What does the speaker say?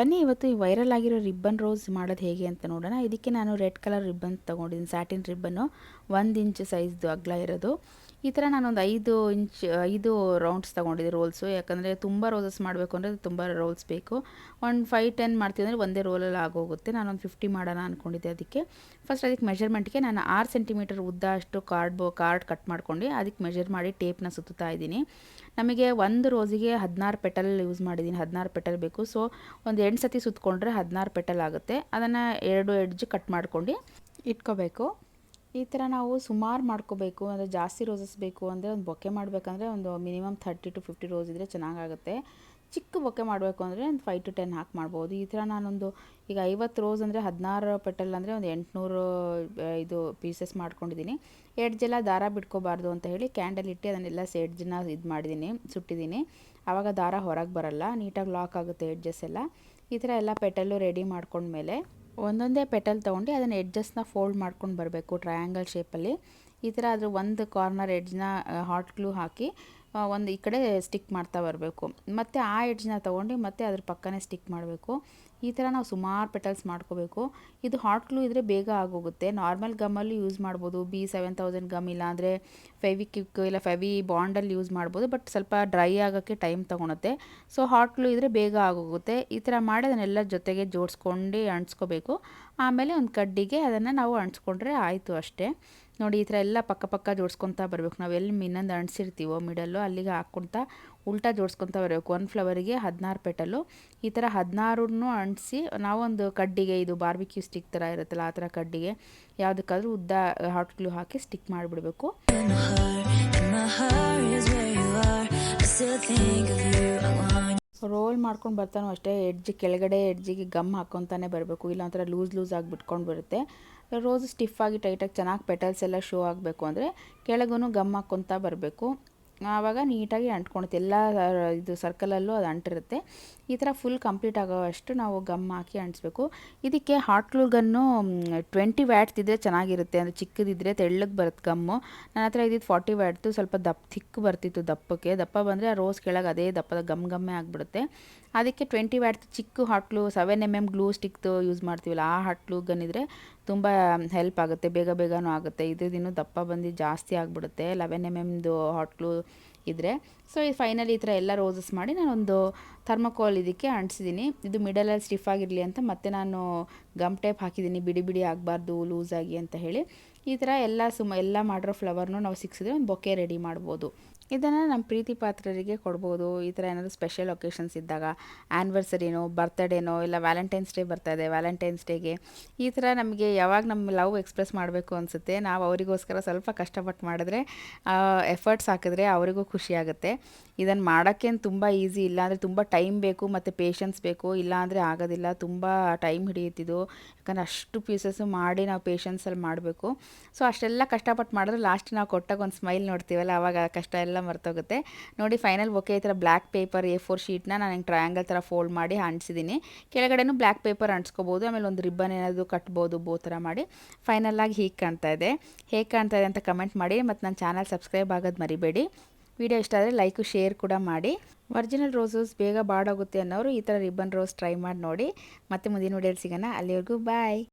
ಬನ್ನಿ ಇವತ್ತು ಈ ವೈರಲ್ ಆಗಿರೋ ರಿಬ್ಬನ್ ರೋಸ್ ಮಾಡೋದು ಹೇಗೆ ಅಂತ ನೋಡೋಣ. ಇದಕ್ಕೆ ನಾನು ರೆಡ್ ಕಲರ್ ರಿಬ್ಬನ್ ತೊಗೊಂಡಿದ್ದೀನಿ, ಸ್ಯಾಟಿನ್ ರಿಬ್ಬನ್ನು 1 ಇಂಚ್ ಸೈಜ್ದು ಅಗಲ ಇರೋದು. ಈ ಥರ ನಾನೊಂದು 5 ರೌಂಡ್ಸ್ ತೊಗೊಂಡಿದ್ದೆ ರೋಲ್ಸು. ಯಾಕಂದರೆ ತುಂಬ ರೋಸಸ್ ಮಾಡಬೇಕು ಅಂದರೆ ತುಂಬ ರೋಲ್ಸ್ ಬೇಕು. ಒಂದು 5-10 ಮಾಡ್ತೀವಿ ಅಂದರೆ ಒಂದೇ ರೋಲಲ್ಲಿ ಆಗೋಗುತ್ತೆ. ನಾನೊಂದು 50 ಮಾಡೋಣ ಅಂದ್ಕೊಂಡಿದ್ದೆ. ಅದಕ್ಕೆ ಅದಕ್ಕೆ ಮೆಷರ್ಮೆಂಟ್ಗೆ ನಾನು 6 ಸೆಂಟಿಮೀಟರ್ ಉದ್ದ ಅಷ್ಟು ಕಾರ್ಡ್ ಕಟ್ ಮಾಡ್ಕೊಂಡು ಅದಕ್ಕೆ ಮೆಷರ್ ಮಾಡಿ ಟೇಪ್ನ ಸುತ್ತಾ ಇದ್ದೀನಿ. ನಮಗೆ ಒಂದು ರೋಸಿಗೆ 16 ಪೆಟಲ್ ಯೂಸ್ ಮಾಡಿದ್ದೀನಿ, 16 ಪೆಟಲ್ ಬೇಕು. ಸೊ ಒಂದು 8 ಸತಿ ಸುತ್ತಕೊಂಡ್ರೆ 16 ಪೆಟಲ್ ಆಗುತ್ತೆ. ಅದನ್ನು 2 ಎಡ್ಜ್ ಕಟ್ ಮಾಡ್ಕೊಂಡು ಇಟ್ಕೋಬೇಕು. ಈ ಥರ ನಾವು ಸುಮಾರು ಮಾಡ್ಕೋಬೇಕು. ಅಂದರೆ ಜಾಸ್ತಿ ರೋಸಸ್ ಬೇಕು ಅಂದರೆ ಒಂದು ಬೊಕ್ಕೆ ಮಾಡಬೇಕಂದ್ರೆ ಒಂದು ಮಿನಿಮಮ್ 30 to 50 ರೋಸ್ ಇದ್ದರೆ ಚೆನ್ನಾಗಾಗುತ್ತೆ. ಚಿಕ್ಕ ಬೊಕ್ಕೆ ಮಾಡಬೇಕು ಅಂದರೆ ಒಂದು 5 to 10 ಹಾಕಿ ಮಾಡ್ಬೋದು. ಈ ಥರ ನಾನೊಂದು ಈಗ 50 ರೋಸ್ ಅಂದರೆ 16 ಪೆಟಲ್ ಅಂದರೆ ಒಂದು 800 ಪೀಸಸ್ ಮಾಡ್ಕೊಂಡಿದ್ದೀನಿ. ಎಡ್ಜೆಲ್ಲ ದಾರ ಬಿಟ್ಕೋಬಾರ್ದು ಅಂತ ಹೇಳಿ ಕ್ಯಾಂಡಲ್ ಇಟ್ಟು ಅದನ್ನೆಲ್ಲ ಎಡ್ಜನ್ನ ಮಾಡಿದ್ದೀನಿ, ಸುಟ್ಟಿದ್ದೀನಿ. ಆವಾಗ ದಾರ ಹೊರಗೆ ಬರಲ್ಲ, ನೀಟಾಗಿ ಲಾಕ್ ಆಗುತ್ತೆ ಎಡ್ಜಸ್ ಎಲ್ಲ. ಈ ಥರ ಎಲ್ಲ ಪೆಟಲ್ಲು ರೆಡಿ ಮಾಡ್ಕೊಂಡ್ಮೇಲೆ ಒಂದೊಂದೇ ಪೆಟಲ್ ತೊಗೊಂಡು ಅದನ್ನು ಎಡ್ಜಸ್ನ ಫೋಲ್ಡ್ ಮಾಡ್ಕೊಂಡು ಬರಬೇಕು ಟ್ರಯಾಂಗಲ್ ಶೇಪಲ್ಲಿ. ಈ ಥರ ಅದ್ರ ಒಂದು ಕಾರ್ನರ್ ಎಡ್ಜ್ನ ಹಾಟ್ ಗ್ಲೂ ಹಾಕಿ ಒಂದು ಈ ಕಡೆ ಸ್ಟಿಕ್ ಮಾಡ್ತಾ ಬರಬೇಕು. ಮತ್ತು ಆ ಎಡ್ಜ್ನ ತೊಗೊಂಡು ಮತ್ತೆ ಅದ್ರ ಪಕ್ಕನೇ ಸ್ಟಿಕ್ ಮಾಡಬೇಕು. ಈ ಥರ ನಾವು ಸುಮಾರು ಪೆಟಲ್ಸ್ ಮಾಡ್ಕೋಬೇಕು. ಇದು ಹಾಟ್ ಗ್ಲೂ ಇದ್ದರೆ ಬೇಗ ಆಗೋಗುತ್ತೆ. ನಾರ್ಮಲ್ ಗಮ್ಮಲ್ಲಿ ಯೂಸ್ ಮಾಡ್ಬೋದು, B7000 ಗಮ್, ಇಲ್ಲಾಂದರೆ ಫೆವಿಕ್ವಿಕ್ ಇಲ್ಲ ಫೆವಿ ಬಾಂಡಲ್ಲಿ ಯೂಸ್ ಮಾಡ್ಬೋದು. ಬಟ್ ಸ್ವಲ್ಪ ಡ್ರೈ ಆಗೋಕ್ಕೆ ಟೈಮ್ ತೊಗೊಳುತ್ತೆ. ಸೊ ಹಾಟ್ ಗ್ಲೂ ಇದ್ದರೆ ಬೇಗ ಆಗೋಗುತ್ತೆ. ಈ ಥರ ಮಾಡಿ ಅದನ್ನೆಲ್ಲ ಜೊತೆಗೆ ಜೋಡಿಸ್ಕೊಂಡು ಅಂಟಿಸ್ಕೋಬೇಕು. ಆಮೇಲೆ ಒಂದು ಕಡ್ಡಿಗೆ ಅದನ್ನು ನಾವು ಅಂಟಿಸ್ಕೊಂಡ್ರೆ ಆಯಿತು ಅಷ್ಟೇ. ನೋಡಿ, ಈ ಥರ ಎಲ್ಲ ಪಕ್ಕ ಜೋಡಿಸ್ಕೊತಾ ಬರಬೇಕು. ನಾವು ಎಲ್ಲಿ ಇನ್ನೊಂದು ಅಂಟಿಸಿರ್ತೀವೋ ಮಿಡಲ್ಲು ಅಲ್ಲಿಗೆ ಹಾಕ್ಕೊತಾ ಉಲ್ಟಾ ಜೋಡಿಸ್ಕೊತಾ ಬರಬೇಕು. ಒಂದು ಫ್ಲವರಿಗೆ 16 ಪೆಟಲು. ಈ ಥರ 16 ಅಂಟಿಸಿ ನಾವೊಂದು ಕಡ್ಡಿಗೆ, ಇದು ಬಾರ್ಬಿಕ್ಯೂ ಸ್ಟಿಕ್ ಥರ ಇರುತ್ತಲ್ಲ ಆ ಥರ ಕಡ್ಡಿಗೆ ಯಾವುದಕ್ಕಾದ್ರೂ ಉದ್ದ ಹಾಟ್ ಗ್ಲೂ ಹಾಕಿ ಸ್ಟಿಕ್ ಮಾಡಿಬಿಡಬೇಕು. ರೋಲ್ ಮಾಡ್ಕೊಂಡು ಬರ್ತಾನೋ ಅಷ್ಟೇ ಕೆಳಗಡೆ ಎಡ್ಜಿಗೆ ಗಮ್ ಹಾಕ್ಕೊತಾನೆ ಬರಬೇಕು. ಇಲ್ಲ ಒಂಥರ ಲೂಸ್ ಆಗಿ ಬಿಟ್ಕೊಂಡು ಬರುತ್ತೆ. ರೋಸ್ ಸ್ಟಿಫಾಗಿ ಟೈಟಾಗಿ ಚೆನ್ನಾಗಿ ಪೆಟಲ್ಸ್ ಎಲ್ಲ ಶೋ ಆಗಬೇಕು ಅಂದರೆ ಕೆಳಗೂ ಗಮ್ ಹಾಕ್ಕೊತಾ ಬರಬೇಕು. ಆವಾಗ ನೀಟಾಗಿ ಅಂಟ್ಕೊಳುತ್ತೆ. ಎಲ್ಲ ಇದು ಸರ್ಕಲಲ್ಲೂ ಅದು ಅಂಟಿರುತ್ತೆ. ಈ ಥರ ಫುಲ್ ಕಂಪ್ಲೀಟ್ ಆಗೋವಷ್ಟು ನಾವು ಗಮ್ ಹಾಕಿ ಅಂಟಿಸ್ಬೇಕು. ಇದಕ್ಕೆ ಹಾಟ್ ಗ್ಲೂ ಗನ್ನು 20 ವ್ಯಾಟ್ಸ್ ಇದ್ದರೆ ಚೆನ್ನಾಗಿರುತ್ತೆ. ಅಂದರೆ ಚಿಕ್ಕದಿದ್ದರೆ ತೆಳ್ಳಗೆ ಬರುತ್ತೆ ಗಮ್ಮು. ನನ್ನ ಹತ್ರ ಇದ್ದಿದ್ದು 40 ವ್ಯಾಟ್ದು, ಸ್ವಲ್ಪ ಥಿಕ್ ಬರ್ತಿತ್ತು. ದಪ್ಪ ಬಂದರೆ ಆ ರೋಸ್ ಕೆಳಗೆ ಅದೇ ದಪ್ಪದ ಗಮ್ಮೇ ಆಗಿಬಿಡುತ್ತೆ. ಅದಕ್ಕೆ 20 ವ್ಯಾಟ್ದು ಚಿಕ್ಕ ಹಾಟ್ ಗ್ಲೂ 7mm ಗ್ಲೂ ಸ್ಟಿಕ್ದು ಯೂಸ್ ಮಾಡ್ತೀವಲ್ಲ, ಆ ಹಾಟ್ ಗ್ಲೂ ಗನ್ ಇದ್ದರೆ ತುಂಬ ಹೆಲ್ಪ್ ಆಗುತ್ತೆ, ಬೇಗನೂ ಆಗುತ್ತೆ. ಇನ್ನೂ ದಪ್ಪ ಬಂದು ಜಾಸ್ತಿ ಆಗಿಬಿಡುತ್ತೆ 11mmದು ಹಾಟ್ ಗ್ಲೂ ಇದ್ದರೆ. ಸೊ ಈ ಫೈನಲಿ ಈ ಥರ ಎಲ್ಲ ರೋಸಸ್ ಮಾಡಿ ನಾನೊಂದು ಥರ್ಮೋಕೋಲ್ ಇದಕ್ಕೆ ಅಂಟಿಸಿದ್ದೀನಿ. ಇದು ಮಿಡಲಲ್ಲಿ ಸ್ಟಿಫ್ ಆಗಿರಲಿ ಅಂತ ಮತ್ತೆ ನಾನು ಗಮ್ ಟೇಪ್ ಹಾಕಿದ್ದೀನಿ, ಬಿಡಿ ಆಗಬಾರ್ದು ಲೂಸಾಗಿ ಅಂತ ಹೇಳಿ. ಈ ಥರ ಎಲ್ಲ ಮಾಡಿರೋ ಫ್ಲವರ್ನು ನಾವು ಸಿಕ್ಕಿಸಿದ್ರೆ ಒಂದು ಬೊಕ್ಕೆ ರೆಡಿ ಮಾಡ್ಬೋದು. ಇದನ್ನು ನಮ್ಮ ಪ್ರೀತಿ ಪಾತ್ರರಿಗೆ ಕೊಡ್ಬೋದು. ಈ ಥರ ಏನಾದರೂ ಸ್ಪೆಷಲ್ ಒಕೇಶನ್ಸ್ ಇದ್ದಾಗ, ಆ್ಯನಿವರ್ಸರಿನೋ, ಬರ್ತ್ಡೇನೋ, ಇಲ್ಲ ವ್ಯಾಲೆಂಟೈನ್ಸ್ ಡೇ ಬರ್ತಾಯಿದೆ, ವ್ಯಾಲೆಂಟೈನ್ಸ್ ಡೇಗೆ ಈ ಥರ ನಮಗೆ ಯಾವಾಗ ನಮ್ಮ ಲವ್ ಎಕ್ಸ್ಪ್ರೆಸ್ ಮಾಡಬೇಕು ಅನಿಸುತ್ತೆ, ನಾವು ಅವರಿಗೋಸ್ಕರ ಸ್ವಲ್ಪ ಕಷ್ಟಪಟ್ಟು ಮಾಡಿದ್ರೆ, ಎಫರ್ಟ್ಸ್ ಹಾಕಿದ್ರೆ ಅವರಿಗೂ ಖುಷಿಯಾಗುತ್ತೆ. ಇದನ್ನು ಮಾಡೋಕ್ಕೇನು ತುಂಬ ಈಸಿ ಇಲ್ಲ, ಅಂದರೆ ತುಂಬ ಟೈಮ್ ಬೇಕು ಮತ್ತು ಪೇಷನ್ಸ್ ಬೇಕು. ಇಲ್ಲಾಂದರೆ ಆಗೋದಿಲ್ಲ, ತುಂಬ ಟೈಮ್ ಹಿಡಿಯುತ್ತಿದ್ದು. ಯಾಕಂದರೆ ಅಷ್ಟು ಪೀಸಸ್ಸು ಮಾಡಿ ನಾವು ಪೇಷನ್ಸಲ್ಲಿ ಮಾಡಬೇಕು. ಸೊ ಅಷ್ಟೆಲ್ಲ ಕಷ್ಟಪಟ್ಟು ಮಾಡಿದ್ರೆ ಲಾಸ್ಟ್ ನಾವು ಕೊಟ್ಟಾಗ ಒಂದು ಸ್ಮೈಲ್ ನೋಡ್ತೀವಲ್ಲ, ಆವಾಗ ಕಷ್ಟ ಎಲ್ಲ ಮರ್ತೋಗುತ್ತೆ. ನೋಡಿ, ಫೈನಲ್ ಬೊಕ್ಕೆ ಈ ಥರ ಬ್ಲ್ಯಾಕ್ ಪೇಪರ್ A4 ಶೀಟ್ನ ನಾನು ಹಿಂಗೆ ಟ್ರಯಾಂಗಲ್ ಥರ ಫೋಲ್ಡ್ ಮಾಡಿ ಅಂಟಿಸಿದ್ದೀನಿ. ಕೆಳಗಡೆನೂ ಬ್ಲ್ಯಾಕ್ ಪೇಪರ್ ಅಂಟಿಸ್ಕೋಬೋದು. ಆಮೇಲೆ ಒಂದು ರಿಬ್ಬನ್ ಏನಾದರೂ ಕಟ್ಬೋದು, ಬೋ ಥರ ಮಾಡಿ. ಫೈನಲಾಗಿ ಹೀಗೆ ಕಾಣ್ತಾ ಇದೆ. ಹೇಗೆ ಕಾಣ್ತಾ ಇದೆ ಅಂತ ಕಮೆಂಟ್ ಮಾಡಿ. ಮತ್ತು ನನ್ನ ಚಾನಲ್ ಸಬ್ಸ್ಕ್ರೈಬ್ ಆಗೋದು ಮರಿಬೇಡಿ. ವಿಡಿಯೋ ಇಷ್ಟ ಆದರೆ ಲೈಕು ಶೇರ್ ಕೂಡ ಮಾಡಿ. ಒರಿಜಿನಲ್ ರೋಸಸ್ ಬೇಗ ಬಾಡೋಗುತ್ತೆ ಅನ್ನೋರು ಈ ಥರ ರಿಬ್ಬನ್ ರೋಸ್ ಟ್ರೈ ಮಾಡಿ ನೋಡಿ. ಮತ್ತೆ ಮುಂದಿನ ವಿಡಿಯೋಲಿ ಸಿಗೋಣ. ಅಲ್ಲಿವರೆಗೂ ಬಾಯ್.